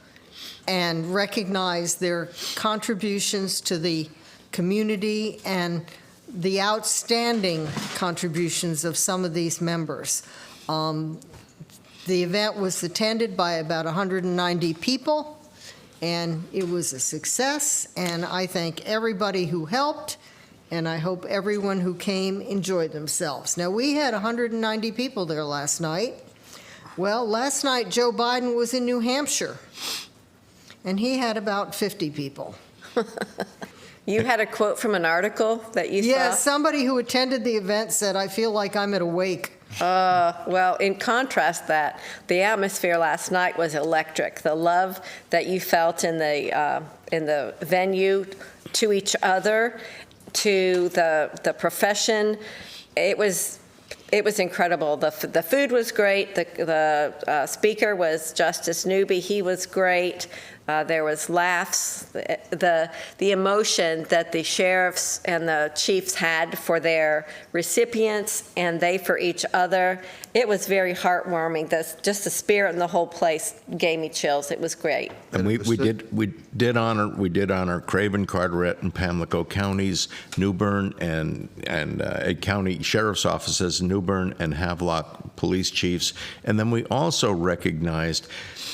and recognize their contributions to the community and the outstanding contributions of some of these members. The event was attended by about 190 people, and it was a success, and I thank everybody who helped, and I hope everyone who came enjoyed themselves. Now, we had 190 people there last night. Well, last night Joe Biden was in New Hampshire, and he had about 50 people. You had a quote from an article that you Yeah, saw? somebody who attended the event said, "I feel like I'm at a wake." Well, in contrast, the atmosphere last night was electric. The love that you felt in the venue to each other, to the profession, it was incredible. The food was great. The speaker was Justice Newby. He was great. There was laughs. The emotion that the sheriffs and the chiefs had for their recipients and they for each other, it was very heartwarming. Just the spirit in the whole place gave me chills. It was great. And we did honor Craven, Carteret, and Pamlico counties, New Bern and county sheriff's offices, New Bern and Havelock police chiefs, and then we also recognized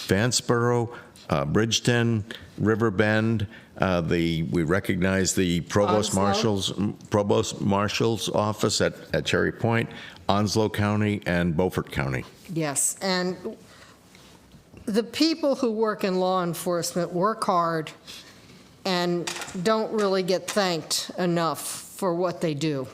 Vanceboro, Bridgeton, Riverbend. We recognized the provost marshal's office at Cherry Point, Onslow County, and Beaufort County. Yes, and the people who work in law enforcement work hard and don't really get thanked enough for what they do.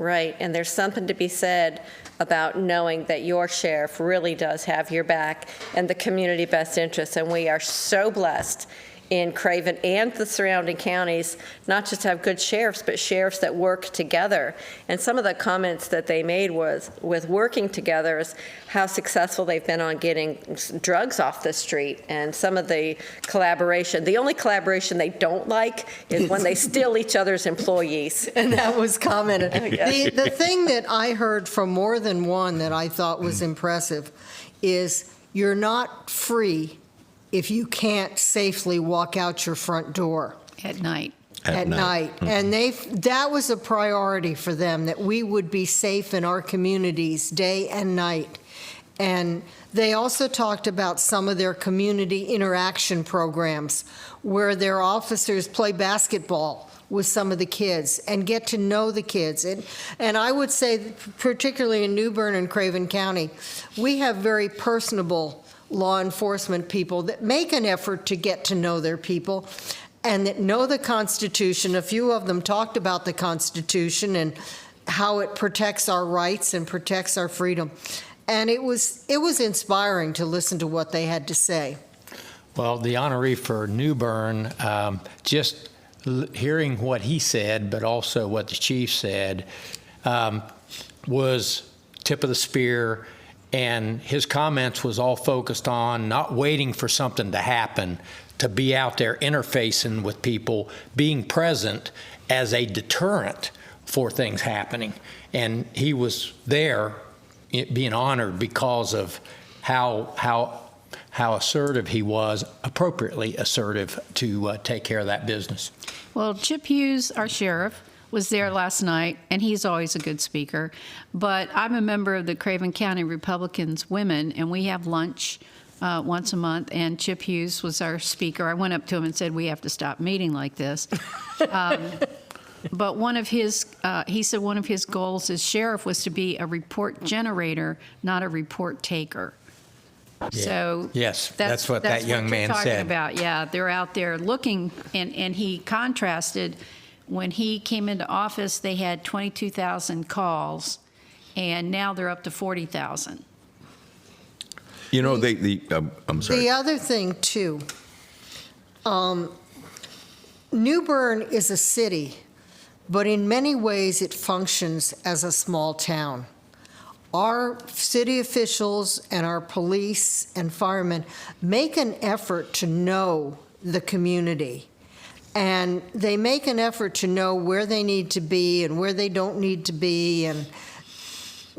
Right, and there's something to be said about knowing that your sheriff really does have your back and the community best interests, and we are so blessed in Craven and the surrounding counties, not just have good sheriffs, but sheriffs that work together. And some of the comments that they made was, with working together, is how successful they've been on getting drugs off the street, and some of the collaboration. The only collaboration they don't like is when they steal each other's employees. And that was commented. The thing that I heard from more than one that I thought was impressive is you're not free if you can't safely walk out your front door At night. at night. And that was a priority for them, that we would be safe in our communities day and night. And they also talked about some of their community interaction programs where their officers play basketball with some of the kids and get to know the kids. And I would say, particularly in New Bern and Craven County, we have very personable law enforcement people that make an effort to get to know their people and that know the Constitution. A few of them talked about the Constitution and how it protects our rights and protects our freedom. And it was inspiring to listen to what they had to say. Well, the honoree for New Bern, just hearing what he said, but also what the chief said, was tip of the spear. And his comments was all focused on not waiting for something to happen, to be out there interfacing with people, being present as a deterrent for things happening. And he was there being honored because of how assertive he was, appropriately assertive, to take care of that business. Well, Chip Hughes, our sheriff, was there last night, and he's always a good speaker. But I'm a member of the Craven County Republicans Women, and we have lunch once a month, and Chip Hughes was our speaker. I went up to him and said, "We have to stop meeting like this." But one of his, he said one of his goals as sheriff was to be a report generator, not a report taker. Yeah. So yes, that's what that young man talking said. about. Yeah, they're out there looking, and he contrasted. When he came into office, they had 22,000 calls, and now they're up to 40,000. You know, I'm sorry. The other thing, too, New Bern is a city, but in many ways it functions as a small town. Our city officials and our police and firemen make an effort to know the community. And they make an effort to know where they need to be and where they don't need to be. And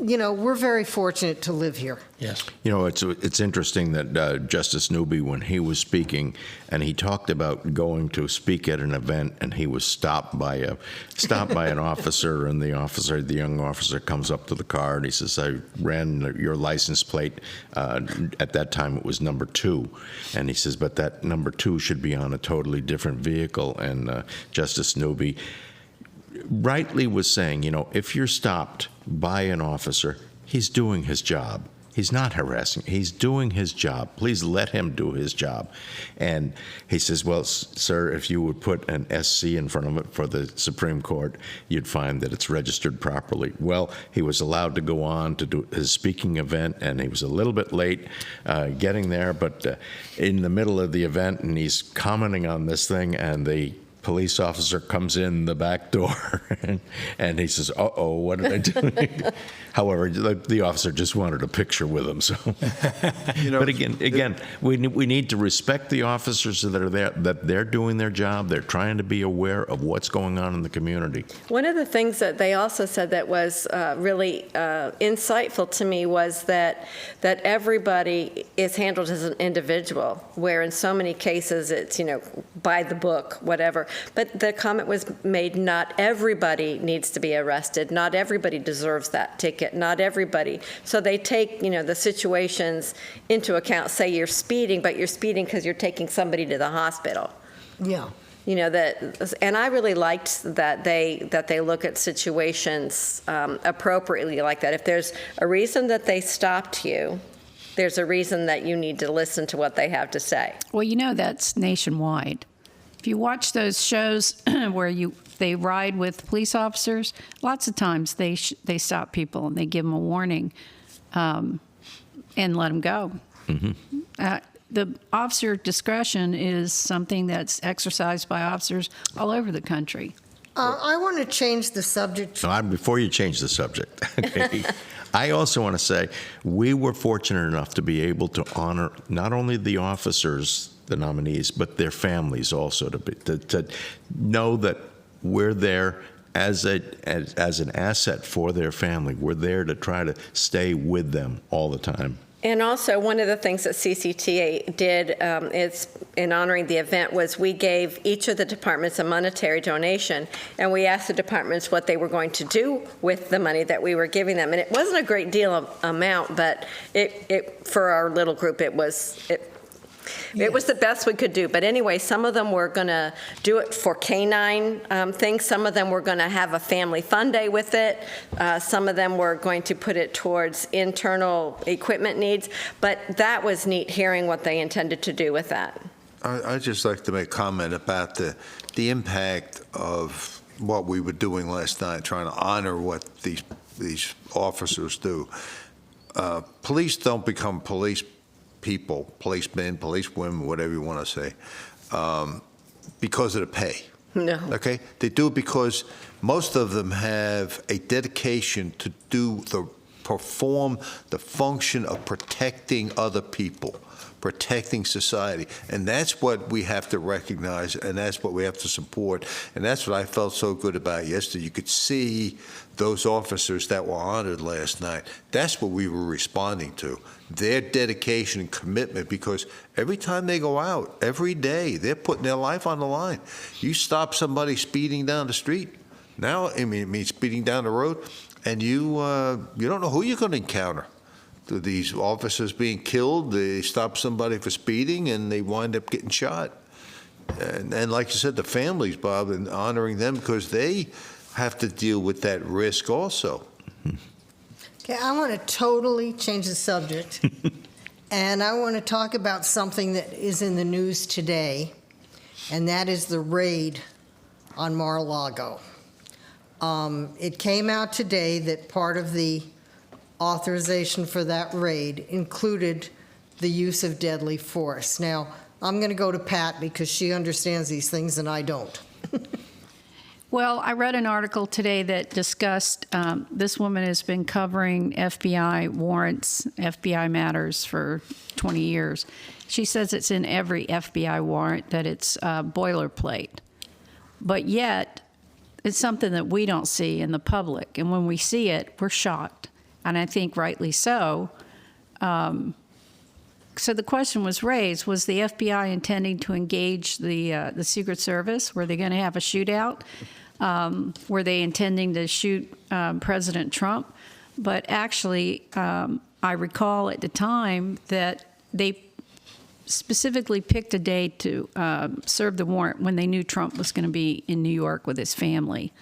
we're very fortunate to live here. Yes. It's interesting that Justice Newby, when he was speaking, and he talked about going to speak at an event, and he was stopped by an officer, and the young officer comes up to the car, and he says, "I ran your license plate." At that time, it was number 2, and he says, "But that number 2 should be on a totally different vehicle." And Justice Newby rightly was saying, if you're stopped by an officer, he's doing his job. He's not harassing. He's doing his job. Please let him do his job. And he says, "Well, sir, if you would put an SC in front of it for the Supreme Court, you'd find that it's registered properly." Well, he was allowed to go on to do his speaking event, and he was a little bit late getting there, but in the middle of the event, and he's commenting on this thing, and the police officer comes in the back door, and he says, "Uh-oh, what did I do?" However, the officer just wanted a picture with him. So, but again, we need to respect the officers that are there, that they're doing their job. They're trying to be aware of what's going on in the community. One of the things that they also said that was really insightful to me was that everybody is handled as an individual, where in so many cases it's, by the book, whatever. But the comment was made, not everybody needs to be arrested. Not everybody deserves that ticket. Not everybody. So they take, the situations into account. Say you're speeding, but you're speeding because you're taking somebody to the hospital. Yeah. And I really liked that they look at situations appropriately like that. If there's a reason that they stopped you, there's a reason that you need to listen to what they have to say. Well, that's nationwide. If you watch those shows where they ride with police officers, lots of times they stop people and they give them a warning and let them go. Mm-hmm. The officer discretion is something that's exercised by officers all over the country. I want to change the subject. Before you change the subject, okay, I also want to say we were fortunate enough to be able to honor not only the officers, the nominees, but their families also, to know that we're there as an asset for their family. We're there to try to stay with them all the time. And also, one of the things that CCTA did is in honoring the event was we gave each of the departments a monetary donation, and we asked the departments what they were going to do with the money that we were giving them. And it wasn't a great deal of amount, but it for our little group, it was the best we could do. But anyway, some of them were going to do it for canine things. Some of them were going to have a family fun day with it. Some of them were going to put it towards internal equipment needs. But that was neat hearing what they intended to do with that. I'd just like to make a comment about the impact of what we were doing last night, trying to honor what these officers do. Police don't become police people, policemen, policewomen, whatever you want to say, because of the pay. No. Okay? They do it because most of them have a dedication to perform the function of protecting other people, protecting society. And that's what we have to recognize, and that's what we have to support. And that's what I felt so good about yesterday. You could see those officers that were honored last night. That's what we were responding to, their dedication and commitment, because every time they go out, every day, they're putting their life on the line. You stop somebody speeding down the street, now, it means speeding down the road, and you don't know who you're going to encounter. These officers being killed, they stop somebody for speeding, and they wind up getting shot. And like you said, the families, Bob, and honoring them because they have to deal with that risk also. Okay, I want to totally change the subject, and I want to talk about something that is in the news today, and that is the raid on Mar-a-Lago. It came out today that part of the authorization for that raid included the use of deadly force. Now, I'm going to go to Pat because she understands these things and I don't. Well, I read an article today that discussed this woman has been covering FBI warrants, FBI matters for 20 years. She says it's in every FBI warrant, that it's boilerplate. But yet, it's something that we don't see in the public. And when we see it, we're shocked. and I think rightly so. So the question was raised, was the FBI intending to engage the Secret Service? Were they going to have a shootout? Were they intending to shoot President Trump? But actually, I recall at the time that they specifically picked a day to serve the warrant when they knew Trump was going to be in New York with his family.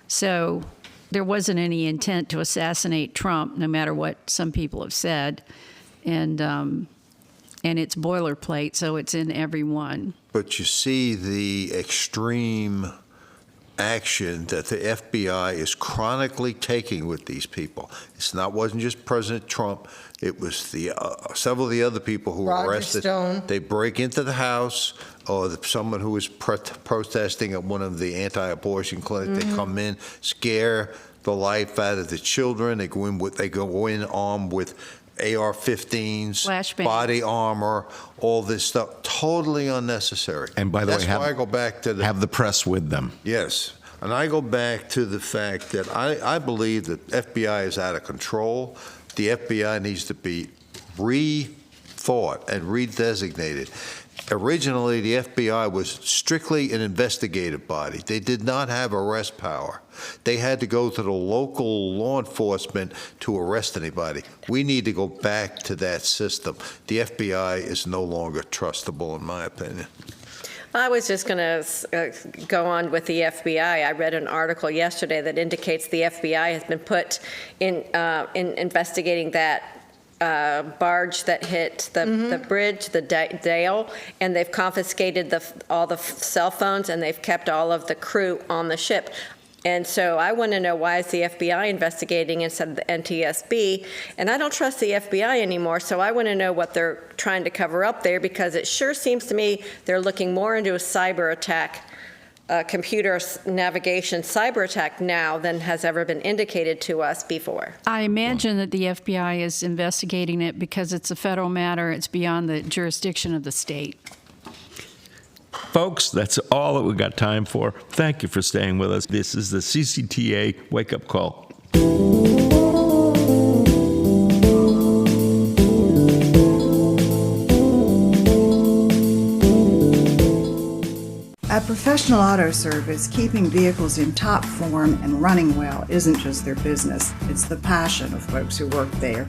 So there wasn't any intent to assassinate Trump, no matter what some people have said. And it's boilerplate, so it's in every one. But you see the extreme action that the FBI is chronically taking with these people. Wasn't just President Trump. It was the several of the other people who were Roger arrested. Stone. They break into the house, or someone who was protesting at one of the anti-abortion clinics. They come in, scare the life out of the children. They go in armed with AR-15s, Flashbangs. body armor, all this stuff, totally unnecessary. And by the That's way, why I go back to have the press with them. Yes, and I go back to the fact that I believe that FBI is out of control. The FBI needs to be rethought and redesignated. Originally, the FBI was strictly an investigative body. They did not have arrest power. They had to go to the local law enforcement to arrest anybody. We need to go back to that system. The FBI is no longer trustable, in my opinion. I was just going to go on with the FBI. I read an article yesterday that indicates the FBI has been put in investigating that barge that hit the bridge, the Dale, and they've confiscated all the cell phones, and they've kept all of the crew on the ship. And so I want to know, why is the FBI investigating instead of the NTSB? And I don't trust the FBI anymore, so I want to know what they're trying to cover up there, because it sure seems to me they're looking more into a cyber attack, computer navigation cyber attack now than has ever been indicated to us before. I imagine that the FBI is investigating it because it's a federal matter. It's beyond the jurisdiction of the state. Folks, that's all that we've got time for. Thank you for staying with us. This is the CCTA Wake Up Call. At Professional Auto Service, keeping vehicles in top form and running well isn't just their business, it's the passion of folks who work there.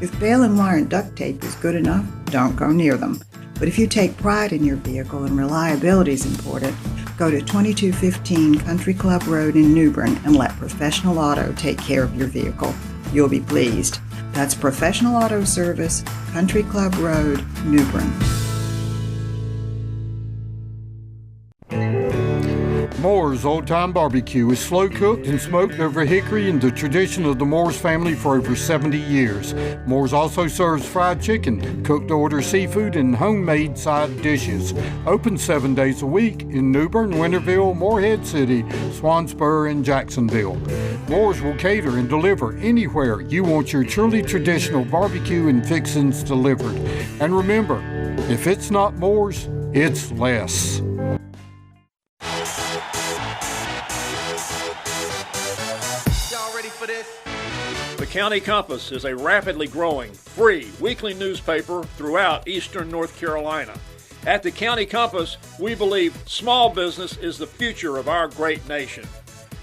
If baling and wire and duct tape is good enough, don't go near them. But if you take pride in your vehicle and reliability is important, go to 2215 Country Club Road in New Bern and let Professional Auto take care of your vehicle. You'll be pleased. That's Professional Auto Service, Country Club Road, New Bern. Moore's Old Time Barbecue is slow cooked and smoked over hickory in the tradition of the Moore's family for over 70 years. Moore's also serves fried chicken, cooked to order seafood, and homemade side dishes. Open 7 days a week in New Bern, Winterville, Morehead City, Swansboro, and Jacksonville. Moore's will cater and deliver anywhere you want your truly traditional barbecue and fixings delivered. And remember, if it's not Moore's, it's less. The County Compass is a rapidly growing, free weekly newspaper throughout eastern North Carolina. At the County Compass, we believe small business is the future of our great nation.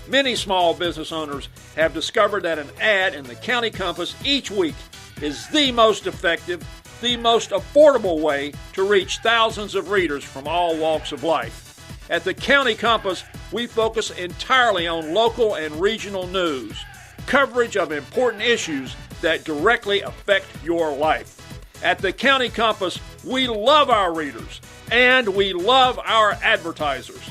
Many small business owners have discovered that an ad in the County Compass each week is the most effective, the most affordable way to reach thousands of readers from all walks of life. At the County Compass, we focus entirely on local and regional news, coverage of important issues that directly affect your life. At the County Compass, we love our readers and we love our advertisers.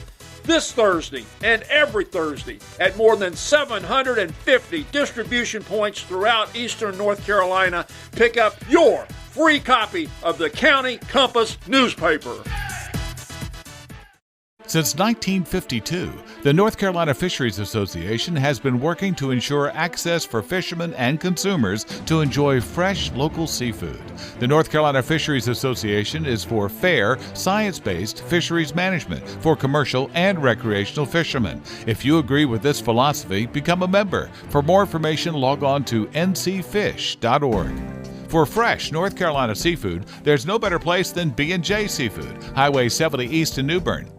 This Thursday and every Thursday at more than 750 distribution points throughout eastern North Carolina, pick up your free copy of the County Compass newspaper. Since 1952, the North Carolina Fisheries Association has been working to ensure access for fishermen and consumers to enjoy fresh local seafood. The North Carolina Fisheries Association is for fair, science-based fisheries management for commercial and recreational fishermen. If you agree with this philosophy, become a member. For more information, log on to ncfish.org. For fresh North Carolina seafood, there's no better place than B&J Seafood, Highway 70 East in New Bern.